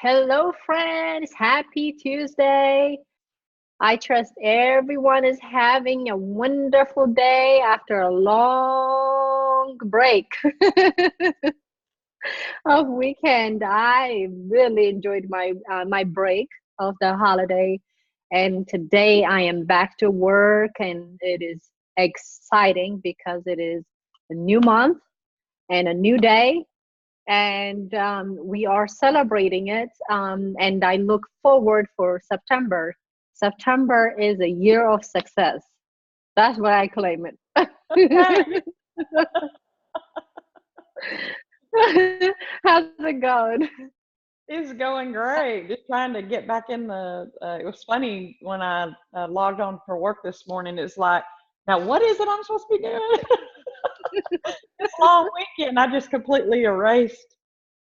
Hello, friends. Happy Tuesday. I trust everyone is having a wonderful day after a long break of weekend. I really enjoyed my break of the holiday, and today I am back to work, and it is exciting because it is a new month and a new day, and we are celebrating it. And I look forward for September. September is a year of success. That's what I claim Okay, it. How's it going? it's going great. Just trying to get back in the. It was funny when I logged on for work this morning. It's like, now what is it I'm supposed to be doing? This long weekend, I just completely erased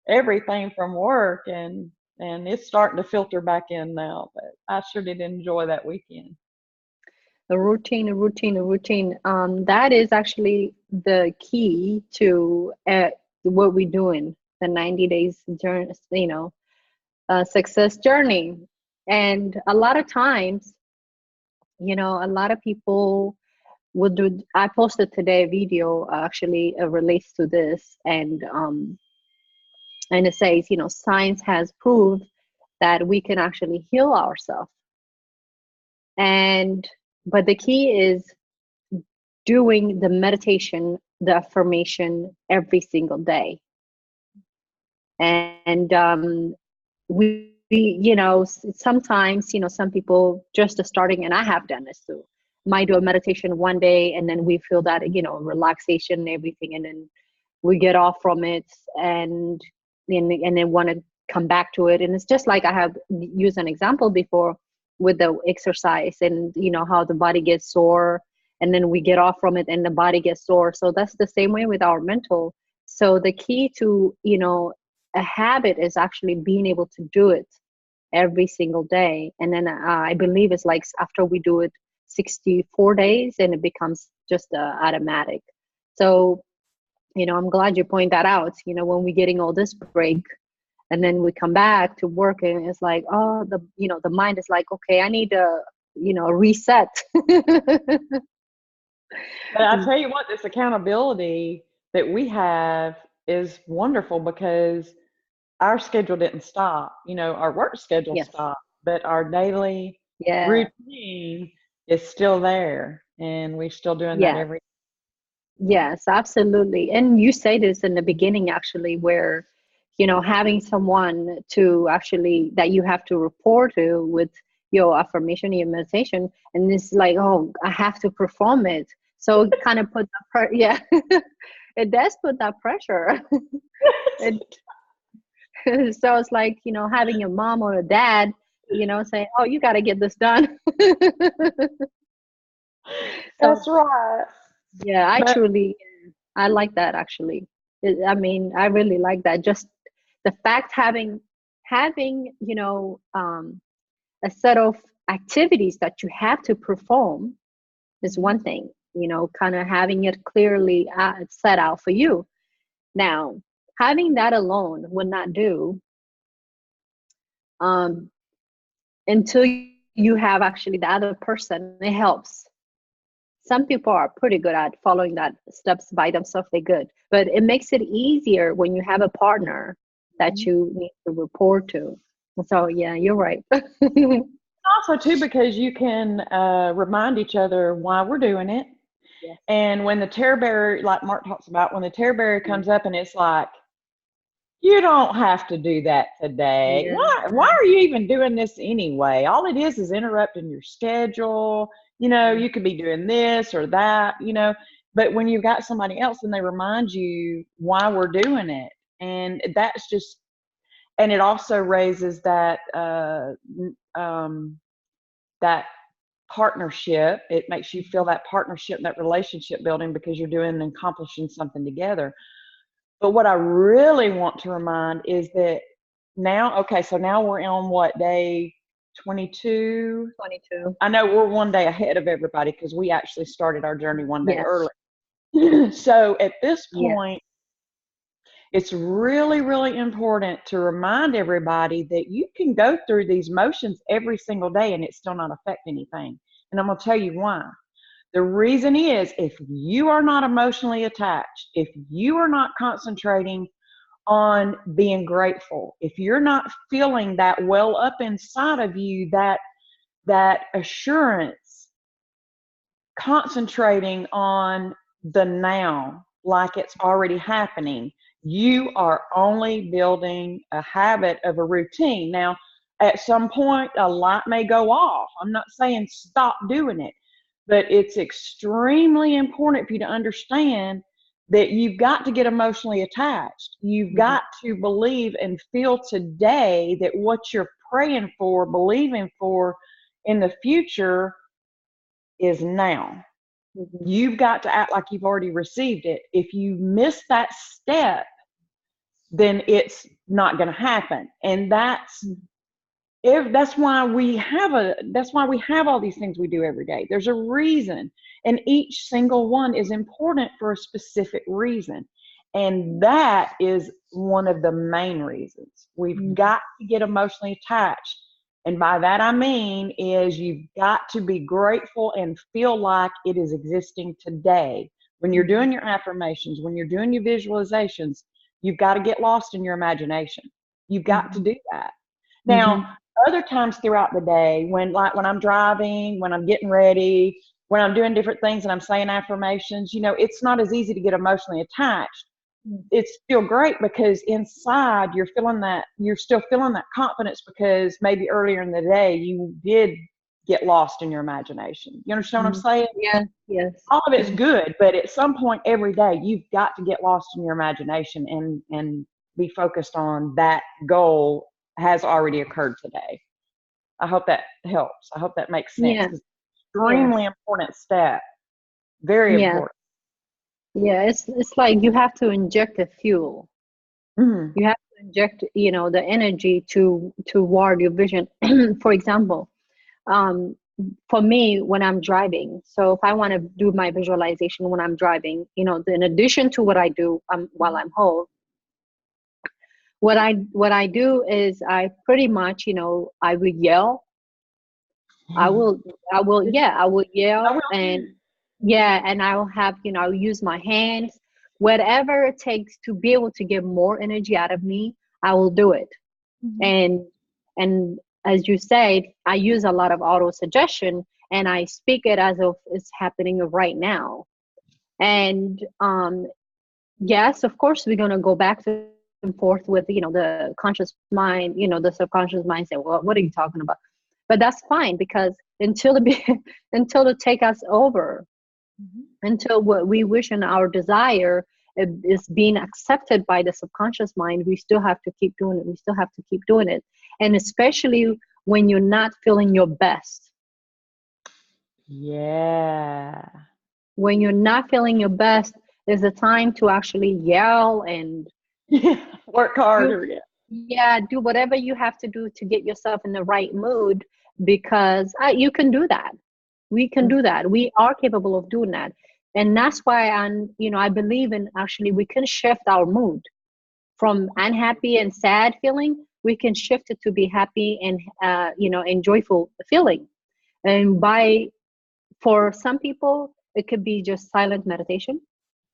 everything from work, and it's starting to filter back in now. But I sure did enjoy that weekend. A routine. That is actually the key to what we're doing. The 90 days journey, success journey. And a lot of times, a lot of people would do. I posted today a video actually relates to this, and it says, science has proved that we can actually heal ourselves. And but the key is doing the meditation, the affirmation every single day. And sometimes, some people just starting, and I have done this too, might do a meditation one day and then we feel that, relaxation and everything, and then we get off from it, and then want to come back to it. And it's just like I have used an example before with the exercise, and how the body gets sore, and then we get off from it and the body gets sore. So that's the same way with our mental. So the key to, a habit is actually being able to do it every single day. And then I believe it's like after we do it 64 days, and it becomes just automatic. So, I'm glad you point that out. When we're getting all this break, and then we come back to work, and it's like, oh, the mind is like, okay, I need a reset. But I tell you what, this accountability that we have is wonderful because our schedule didn't stop. Our work schedule Yes. stopped, but our daily Yeah. routine is still there, and we're still doing that Yes. every. Yes, absolutely. And you say this in the beginning, actually, where, having someone to actually that you have to report to with your affirmation, your meditation, and it's like, oh, I have to perform it. So it kind of put yeah, it does put that pressure. It, so it's like, having a mom or a dad, saying, oh, you got to get this done. So That's right. yeah, But I like that actually. I mean, I really like that. Just the fact having a set of activities that you have to perform is mhm. one thing. Kind of having it clearly set out for you. Now, having that alone would not do, um, until you have actually the other person. It helps. Some people are pretty good at following that steps by themselves. They're good, but it makes it easier when you have a partner that Mhm. you need to report to. So yeah, you're right. Also, too, because you can remind each other why we're doing it. Yes. And when the terror bear, like Mark talks about, when the terror bear Yeah. comes up and it's like, you don't have to do that today. Yeah. Why are you even doing this anyway? All it is interrupting your schedule. You could be doing this or that, but when you've got somebody else and they remind you why we're doing it, and that's just, and it also raises that partnership. It makes you feel that partnership, that relationship building, because you're doing and accomplishing something together. But what I really want to remind is that now, okay, so now we're on what, day 22? 22. I know we're one day ahead of everybody because we actually started our journey one day Yes. early. So at this Yes. point, It's really, really important to remind everybody that you can go through these motions every single day and it still not affect anything. And I'm going to tell you why. The reason is, if you are not emotionally attached, if you are not concentrating on being grateful, if you're not feeling that well up inside of you, that assurance, concentrating on the now like it's already happening, you are only building a habit of a routine. Now, at some point, a light may go off. I'm not saying stop doing it, but it's extremely important for you to understand that you've got to get emotionally attached. You've got to believe and feel today that what you're praying for, believing for in the future is now. You've got to act like you've already received it. If you miss that step, then it's not going to happen. And that's why we have all these things we do every day. There's a reason, and each single one is important for a specific reason. And that is one of the main reasons. We've got to get emotionally attached. And by that I mean is you've got to be grateful and feel like it is existing today. When you're doing your affirmations, when you're doing your visualizations, you've got to get lost in your imagination. You've got to do that. Now, other times throughout the day, when I'm driving, when I'm getting ready, when I'm doing different things and I'm saying affirmations, it's not as easy to get emotionally attached. It's still great because inside you're still feeling that confidence, because maybe earlier in the day you did get lost in your imagination. You understand what I'm saying? Yes. All of it's good, but at some point every day you've got to get lost in your imagination and be focused on that goal has already occurred today. I hope that helps. I hope that makes sense. Yeah. Extremely important step. Very important. Yeah, it's like you have to inject the fuel. You have to inject, the energy toward your vision. For example, for me, when I'm driving, so if I want to do my visualization when I'm driving, in addition to what I do while I'm home, what I do is I pretty much, I will yell. I will yell, and and I will have, I'll use my hands, whatever it takes to be able to get more energy out of me, I will do it. And as you said, I use a lot of auto suggestion, and I speak it as if it's happening right now. And yes, of course, we're gonna go back and forth with the conscious mind, the subconscious mind say, well, what are you talking about? But that's fine, because until until it take us over, until what we wish and our desire is being accepted by the subconscious mind, we still have to keep doing it. We still have to keep doing it. And especially when you're not feeling your best. Yeah. When you're not feeling your best, there's a time to actually yell and work harder. Do whatever you have to do to get yourself in the right mood, because you can do that. We can do that. We are capable of doing that. And that's why I believe in, actually, we can shift our mood from unhappy and sad feeling. We can shift it to be happy and and joyful feeling. And for some people, it could be just silent meditation,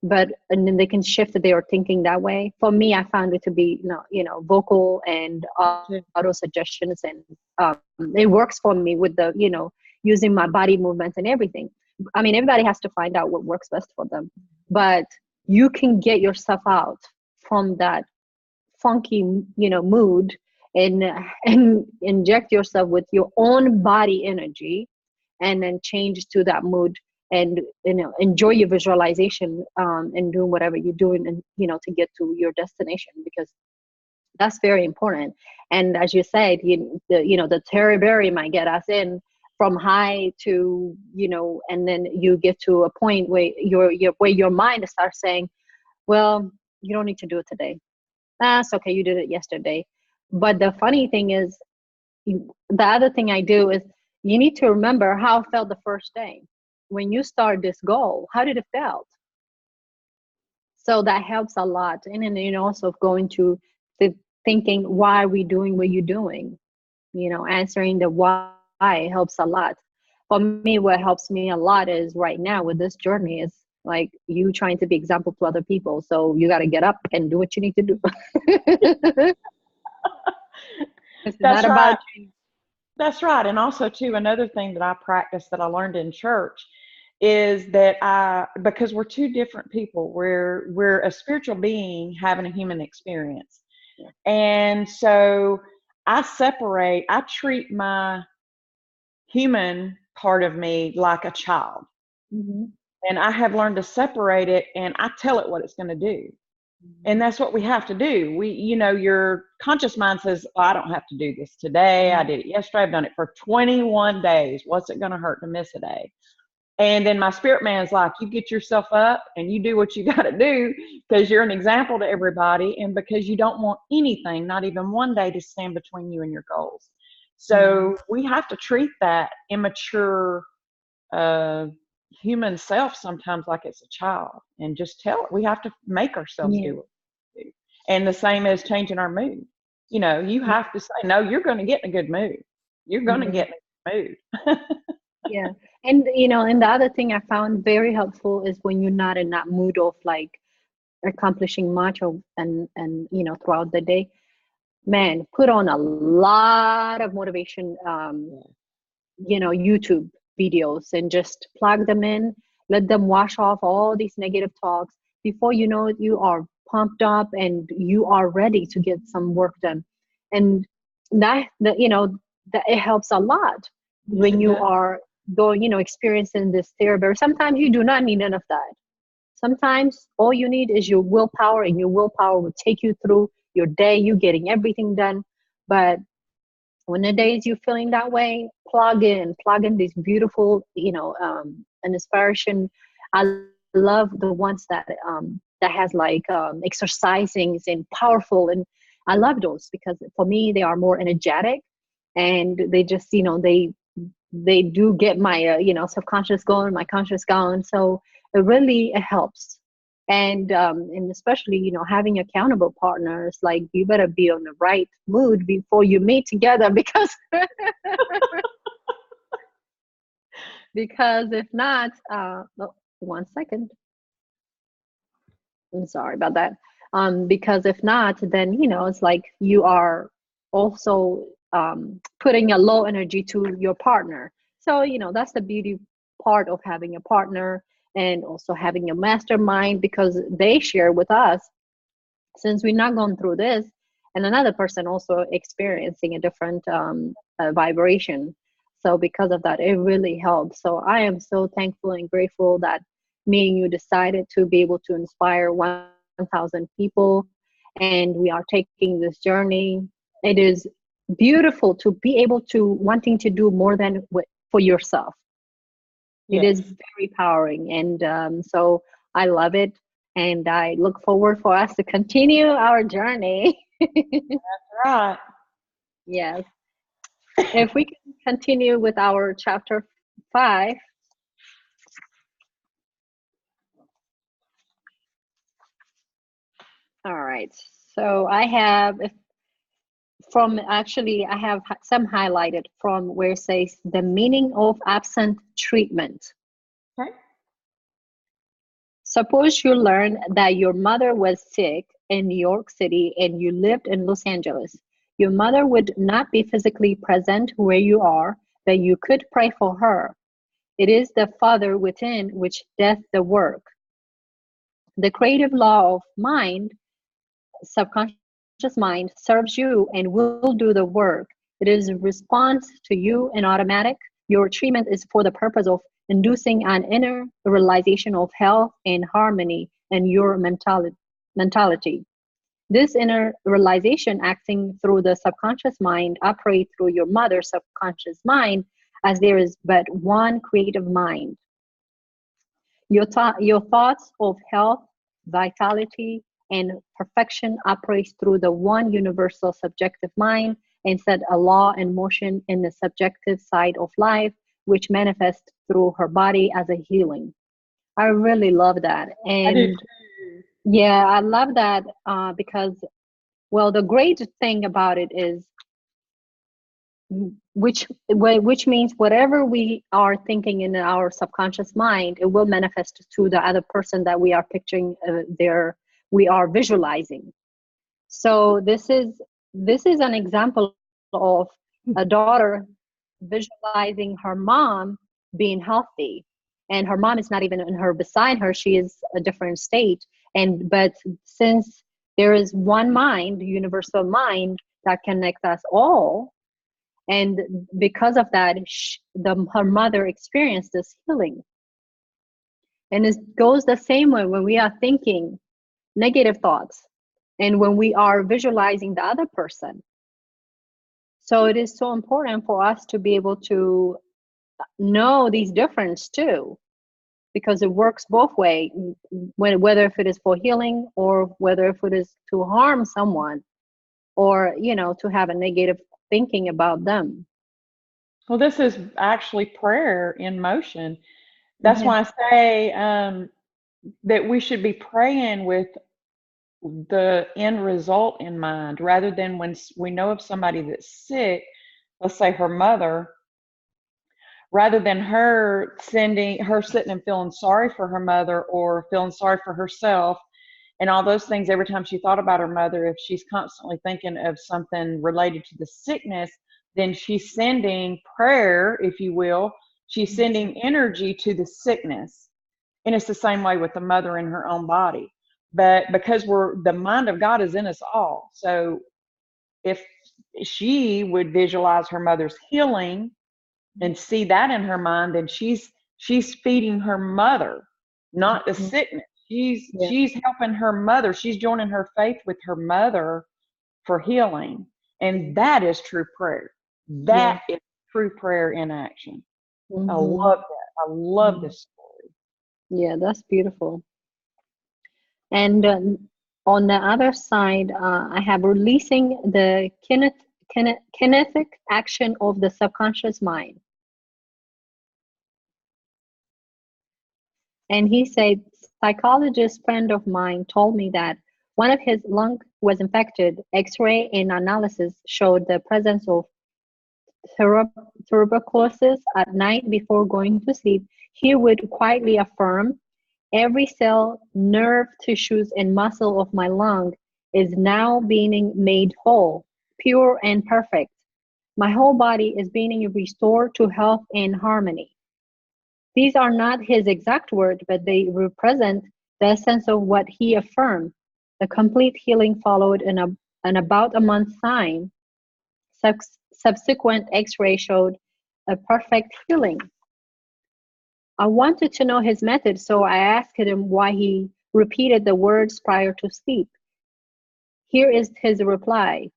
and then they can shift their thinking that way. For me, I found it to be vocal and auto suggestions, and it works for me with the using my body movements and everything. I mean, everybody has to find out what works best for them, but you can get yourself out from that funky mood, and inject yourself with your own body energy, and then change to that mood, and enjoy your visualization, and do whatever you're doing, and to get to your destination, because that's very important. And as you said, the Terry Berry might get us in from high to and then you get to a point where your mind starts saying, well, you don't need to do it today. That's okay, you did it yesterday. But the funny thing is, the other thing I do is, you need to remember how it felt the first day when you start this goal. How did it felt? So that helps a lot. And then, also going to the thinking, why are we doing what you're doing? Answering the why helps a lot. For me, what helps me a lot is right now with this journey is like you trying to be example to other people. So you got to get up and do what you need to do. It's That's not right. about you. That's right. And also too, another thing that I practice that I learned in church is that because we're two different people, we're a spiritual being having a human experience. Yeah. And so I treat my human part of me like a child. Mhm. And I have learned to separate it, and I tell it what it's going to do. And that's what we have to do. Your conscious mind says, oh, I don't have to do this today. I Mhm. did it yesterday. I've done it for 21 days. What's it going to hurt to miss a day? And then my spirit man's like, you get yourself up and you do what you got to do because you're an example to everybody and because you don't want anything, not even one day, to stand between you and your goals. Mhm. So we have to treat that immature uh, human self sometimes like it's a child and just tell it. We have to make ourselves Yeah. do what we do. And the same as changing our mood. You Yeah. have to say, no, you're going to get in a good mood. You're going to Mhm. get in a good mood. Yeah. And the other thing I found very helpful is when you're not in that mood of like accomplishing much and throughout the day, man, put on a lot of motivation YouTube videos and just plug them in, let them wash off all these negative talks. Before you know it, you are pumped up and you are ready to get some work done. And that it helps a lot Yes, when it you does. are going, experiencing this therapy. Sometimes you do not need none of that. Sometimes all you need is your willpower, and your willpower will take you through your day, you getting everything done. But when the days you're feeling that way, plug in these beautiful, an inspiration. I love the ones that has like exercisings and powerful, and I love those because for me they are more energetic, and they just they do get my subconscious going, my conscious going. So it helps. And especially having accountable partners, like you better be on the right mood before you meet together, because if not, oh, 1 second, I'm sorry about that. Because if not, then it's like you are also putting a low energy to your partner. So that's the beauty part of having a partner, and also having a mastermind, because they share with us, since we're not going through this, and another person also experiencing a different vibration. So because of that, it really helps. So I am so thankful and grateful that me and you decided to be able to inspire 1,000 people, and we are taking this journey. It is beautiful to be able to wanting to do more than for yourself. It is Yes. very powering, and so I love it, and I look forward for us to continue our journey. Right. Yes, if we can continue with our chapter 5. All right. So I have from actually I have some highlighted from where it says the meaning of absent treatment. Okay. Suppose you learn that your mother was sick in New York City and you lived in Los Angeles. Your mother would not be physically present where you are, but you could pray for her. It is the Father within which doeth the work. The creative law of mind, subconscious mind, serves you and will do the work. It is a response to you and automatic. Your treatment is for the purpose of inducing an inner realization of health and harmony in your mentality. This inner realization, acting through the subconscious mind, operates through your mother's subconscious mind, as there is but one creative mind. Your thoughts of health, vitality, and perfection operate through the one universal subjective mind, and set a law in motion in the subjective side of life, which manifests through her body as a healing. I really love that. I do And too. Yeah, I love that because, well, the great thing about it is which means whatever we are thinking in our subconscious mind, it will manifest to the other person that we are picturing we are visualizing. So this is an example of a daughter visualizing her mom being healthy, and her mom is not even in her beside her, she is a different state. And but since there is one mind, universal mind, that connects us all, and because of that her mother experienced this healing. And it goes the same way when we are thinking negative thoughts and when we are visualizing the other person. So it is so important for us to be able to know these differences too, because it works both ways, whether if it is for healing or whether if it is to harm someone, or to have a negative thinking about them. Well, this is actually prayer in motion. That's Yeah. why I say that we should be praying with the end result in mind rather than when we know of somebody that's sick, let's say her mother, rather than her sitting and feeling sorry for her mother or feeling sorry for herself and all those things every time she thought about her mother. If she's constantly thinking of something related to the sickness, then she's sending prayer, if you will. She's sending energy to the sickness. And it's the same way with the mother in her own body. But because the mind of God is in us all. So if she would visualize her mother's healing and see that in her mind, then she's feeding her mother, not the Mhm. sickness. Yeah. She's helping her mother. She's joining her faith with her mother for healing. And that is true prayer. Yeah. That is true prayer in action. I Hmm. love that. I love this story. Yeah, that's beautiful. And on the other side, I have releasing the kinetic action of the subconscious mind. And he said, psychologist friend of mine told me that one of his lung was infected. X-ray and analysis showed the presence of tuberculosis. At night before going to sleep, he would quietly affirm, every cell, nerve, tissues, and muscle of my lung is now being made whole, pure, and perfect. My whole body is being restored to health and harmony. These are not his exact words, but they represent the essence of what he affirmed. The complete healing followed in about a month's time. Subsequent X-ray showed a perfect healing. I wanted to know his method, so I asked him why he repeated the words prior to sleep. Here is his reply.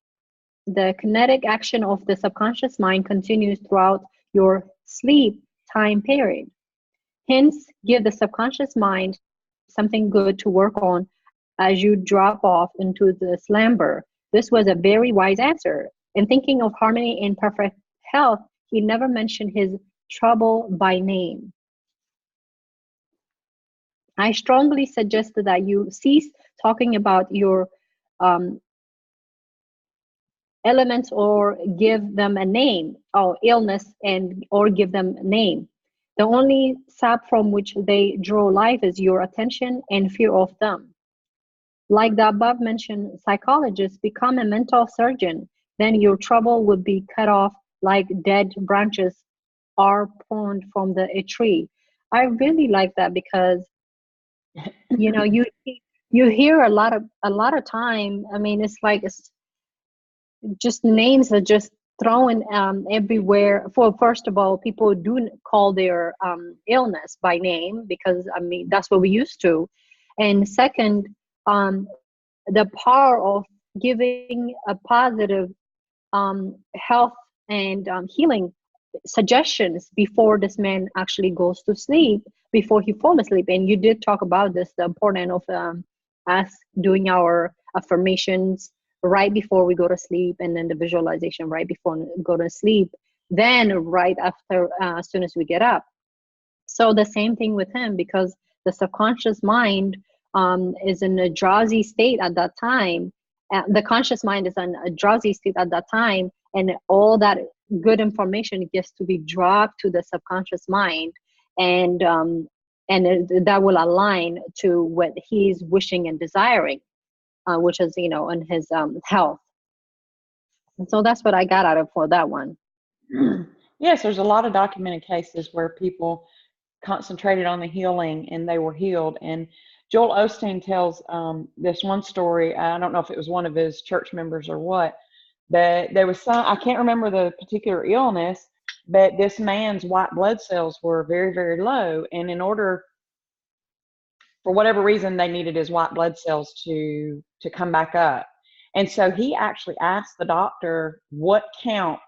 The kinetic action of the subconscious mind continues throughout your sleep time period. Hence, give the subconscious mind something good to work on as you drop off into the slumber. This was a very wise answer. In thinking of harmony and perfect health, he never mentioned his trouble by name. I strongly suggest that you cease talking about your um, elements or give them a name, or illness, and or give them a name. The only sap from which they draw life is your attention and fear of them. Like the above mentioned psychologist, become a mental surgeon, then your trouble would be cut off like dead branches are pruned from a tree. I really like that because you know you hear a lot of time. I mean, it's like it's just names are just thrown everywhere. For first of all, people do call their illness by name because I mean that's what we used to, and second, um, the power of giving a positive health and healing suggestions before this man actually goes to sleep, before he falls asleep. And you did talk about this, the importance of us doing our affirmations right before we go to sleep, and then the visualization right before we go to sleep, then right after, as soon as we get up. So the same thing with him, because the subconscious mind is in a drowsy state at that time. The conscious mind is in a drowsy state at that time, and all that good information gets to be dropped to the subconscious mind, and that will align to what he's wishing and desiring, which is, in his health. And so that's what I got out of for that one. Yes, there's a lot of documented cases where people concentrated on the healing and they were healed. And Joel Osteen tells this one story. I don't know if it was one of his church members or what, but there was some, I can't remember the particular illness, but this man's white blood cells were very, very low. And in order, for whatever reason, they needed his white blood cells to come back up. And so he actually asked the doctor what count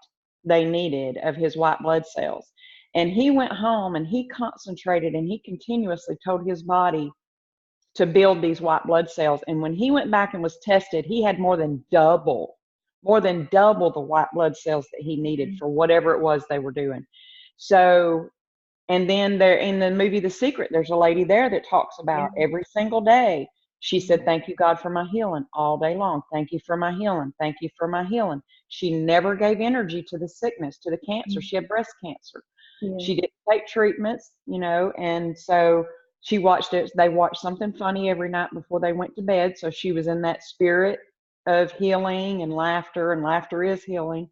they needed of his white blood cells. And he went home and he concentrated and he continuously told his body to build these white blood cells. And when he went back and was tested, he had more than double the white blood cells that he needed for whatever it was they were doing. So, and then there in the movie The Secret, there's a lady there that talks about every single day. She said, "Thank you, God, for my healing," all day long. "Thank you for my healing. Thank you for my healing." She never gave energy to the sickness, to the cancer. She had breast cancer. She didn't take treatments, and so she watched it. They watched something funny every night before they went to bed. So she was in that spirit of healing and laughter is healing.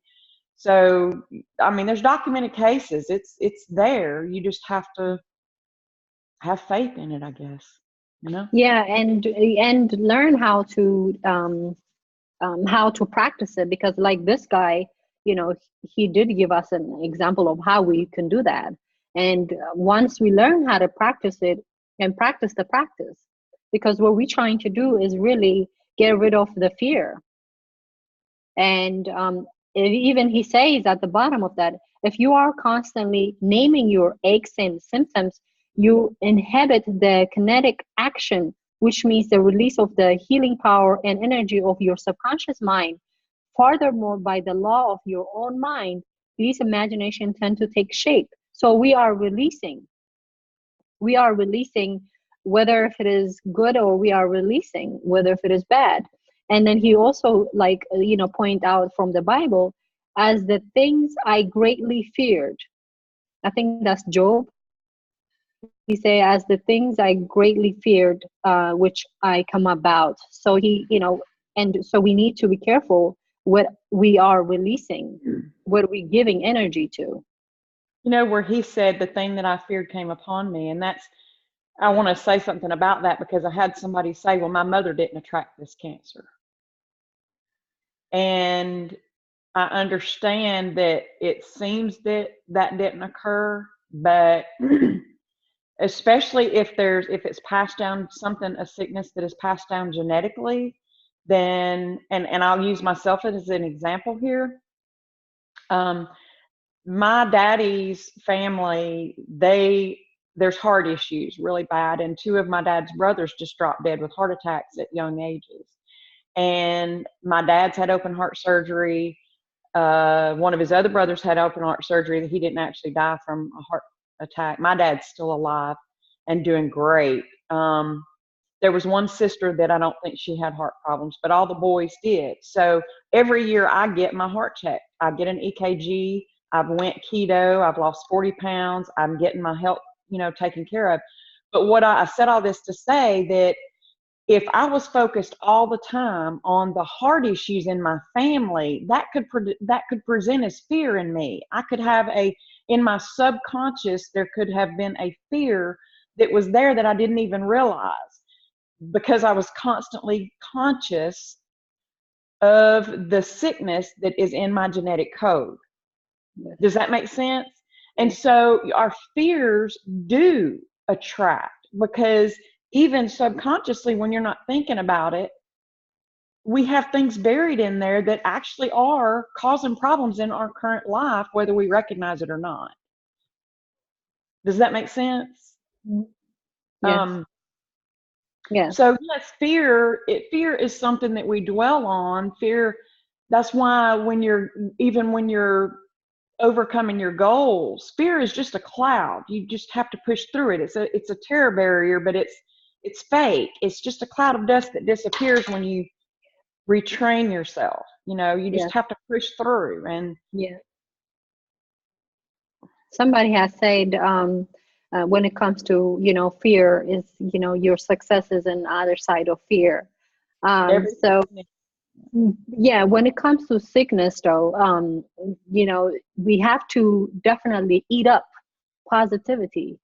So, I mean, there's documented cases. It's there. You just have to have faith in it, I guess. Yeah, and learn how to practice it, because like this guy, he did give us an example of how we can do that. And once we learn how to practice it and practice the practice, because what we're trying to do is really get rid of the fear. And even he says at the bottom of that, if you are constantly naming your aches and symptoms, you inhibit the kinetic action, which means the release of the healing power and energy of your subconscious mind. Furthermore, by the law of your own mind, these imaginations tend to take shape. So we are releasing whether if it is good, or we are releasing whether if it is bad. And then he also point out from the Bible, as the things I greatly feared. I think that's Job. He say, as the things I greatly feared, which I come about. So and so we need to be careful what we are releasing, what we're giving energy to. Where he said, "The thing that I feared came upon me." And I want to say something about that, because I had somebody say, "Well, my mother didn't attract this cancer." And I understand that it seems that didn't occur, but especially if it's passed down, a sickness that is passed down genetically, then, and I'll use myself as an example here. My daddy's family, there's heart issues really bad. And 2 of my dad's brothers just dropped dead with heart attacks at young ages. And my dad's had open heart surgery. One of his other brothers had open heart surgery. That he didn't actually die from a heart attack. My dad's still alive and doing great. There was one sister that I don't think she had heart problems, but all the boys did. So every year I get my heart checked. I get an EKG. I've went keto. I've lost 40 pounds. I'm getting my health, taken care of. But I said all this to say that if I was focused all the time on the heart issues in my family, that could present as fear in me. I could have in my subconscious, there could have been a fear that was there that I didn't even realize, because I was constantly conscious of the sickness that is in my genetic code. Does that make sense? And so our fears do attract, because even subconsciously, when you're not thinking about it, we have things buried in there that actually are causing problems in our current life, whether we recognize it or not. Does that make sense? Yes. Yes. So yes, fear is something that we dwell on. Fear, that's why when you're overcoming your goals, fear is just a cloud. You just have to push through it. It's a terror barrier, but it's it's fake. It's just a cloud of dust that disappears when you retrain yourself. You just Yes. have to push through. And Yeah. Somebody has said, when it comes to, fear is, your success is on the other side of fear. So everything, yeah, when it comes to sickness though, we have to definitely positivity,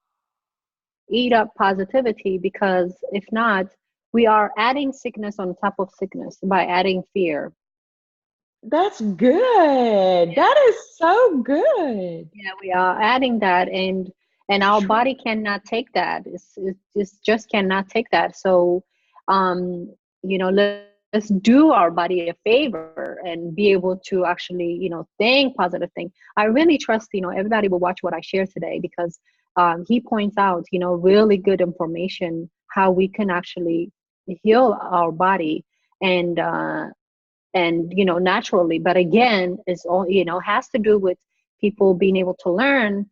eat up positivity, because if not, we are adding sickness on top of sickness by adding fear. that's good. That is so good. Yeah, we are adding that, and It's our true. body cannot take that. It's just cannot take that. So, let's do our body a favor and be able to actually, think positive thing. I really trust, everybody will watch what I share today, because he points out, really good information how we can actually heal our body, and naturally. But again, it's all, has to do with people being able to learn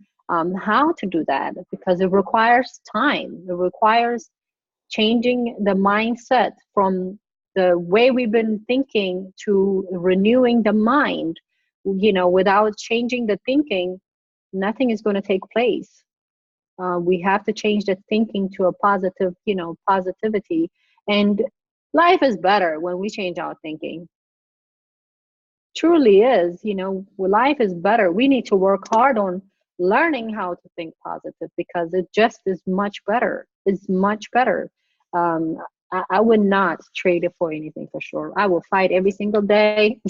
how to do that, because it requires time. It requires changing the mindset from the way we've been thinking to renewing the mind. Without changing the thinking, nothing is going to take place. We have to change the thinking to a positive, positivity. And life is better when we change our thinking. Truly is. Life is better. We need to work hard on learning how to think positive, because it just is much better. It's much better. um, I would not trade it for anything, for sure. I will fight every single day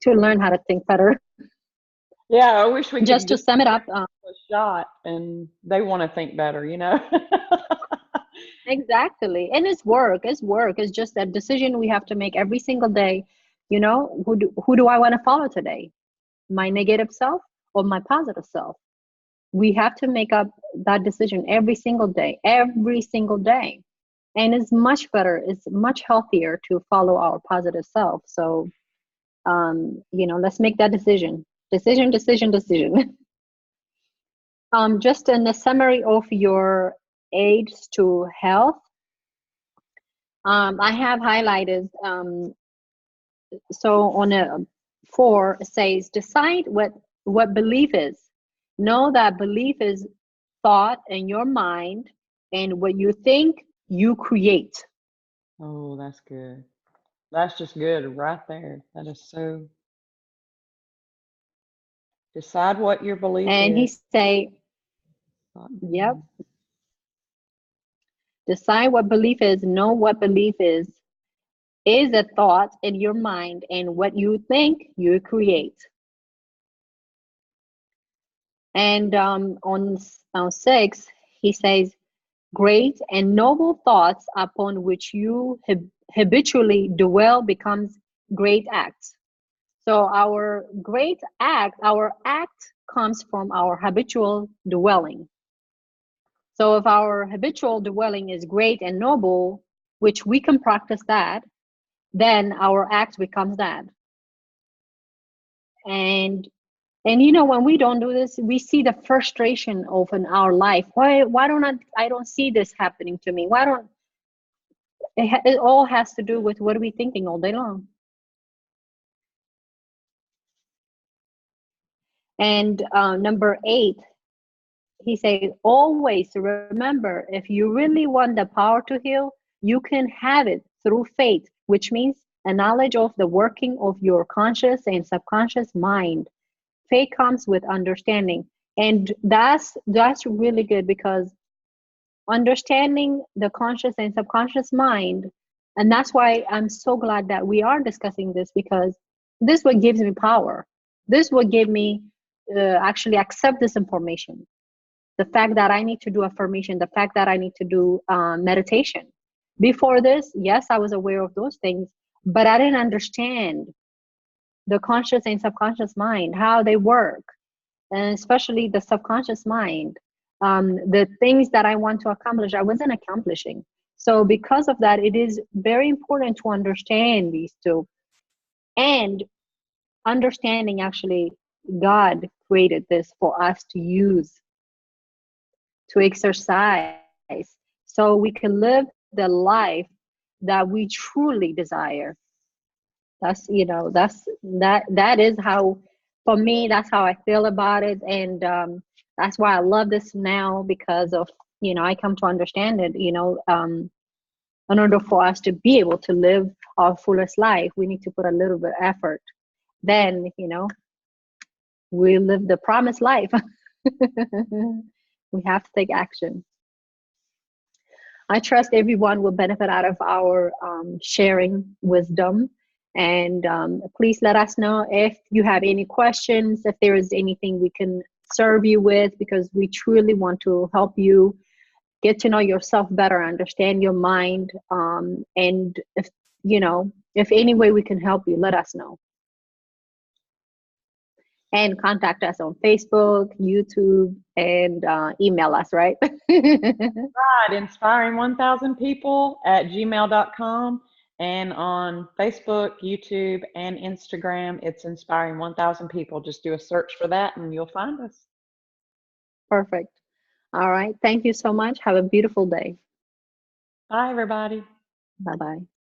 to learn how to think better. Yeah, I wish we Just could to just sum it up, a shot and they want to think better. exactly. And it's work, it's just that decision we have to make every single day. Who do I want to follow today? My negative self or my positive self? We have to make up that decision every single day. And it's much better, it's much healthier to follow our positive self. So, let's make that decision. Just in the summary of your aids to health, I have highlighted, so on a 4, it says decide what belief is. Know that belief is thought in your mind, and what you think you create. Oh, that's good. That's just good right there. That is so. Decide what your belief And he is. say, yep, decide what belief is. Know what belief is a thought in your mind, and what you think you create. And on 6, he says, great and noble thoughts upon which you habitually dwell becomes great acts. So our act comes from our habitual dwelling. So if our habitual dwelling is great and noble, which we can practice that, then our act becomes that. And when we don't do this, we see the frustration of in our life. Why don't I don't see this happening to me? Why don't it all has to do with what are we thinking all day long. And number 8, he says, always remember, if you really want the power to heal, you can have it through faith, which means a knowledge of the working of your conscious and subconscious mind. Faith comes with understanding. And that's really good, because understanding the conscious and subconscious mind, and that's why I'm so glad that we are discussing this, because this what gives me power. This what give me actually accept this information. The fact that I need to do affirmation, the fact that I need to do meditation. Before this, yes, I was aware of those things, but I didn't understand the conscious and subconscious mind, how they work, and especially the subconscious mind. The things that I want to accomplish, I wasn't accomplishing. So, because of that, it is very important to understand these two. And understanding, actually, God created this for us to use, to exercise, so we can live the life that we truly desire. That's, that is how, for me, that's how I feel about it. And that's why I love this now, because of, I come to understand it. In order for us to be able to live our fullest life, we need to put a little bit of effort. Then, we live the promised life. We have to take action. I trust everyone will benefit out of our sharing wisdom. And please let us know if you have any questions, if there is anything we can serve you with, because we truly want to help you get to know yourself better, understand your mind. And if any way we can help you, let us know. And contact us on Facebook, YouTube, and email us, right? Right, inspiring 1,000 people at gmail.com. And on Facebook, YouTube, and Instagram, it's inspiring 1,000 people. Just do a search for that and you'll find us. Perfect. All right. Thank you so much. Have a beautiful day. Bye, everybody. Bye-bye.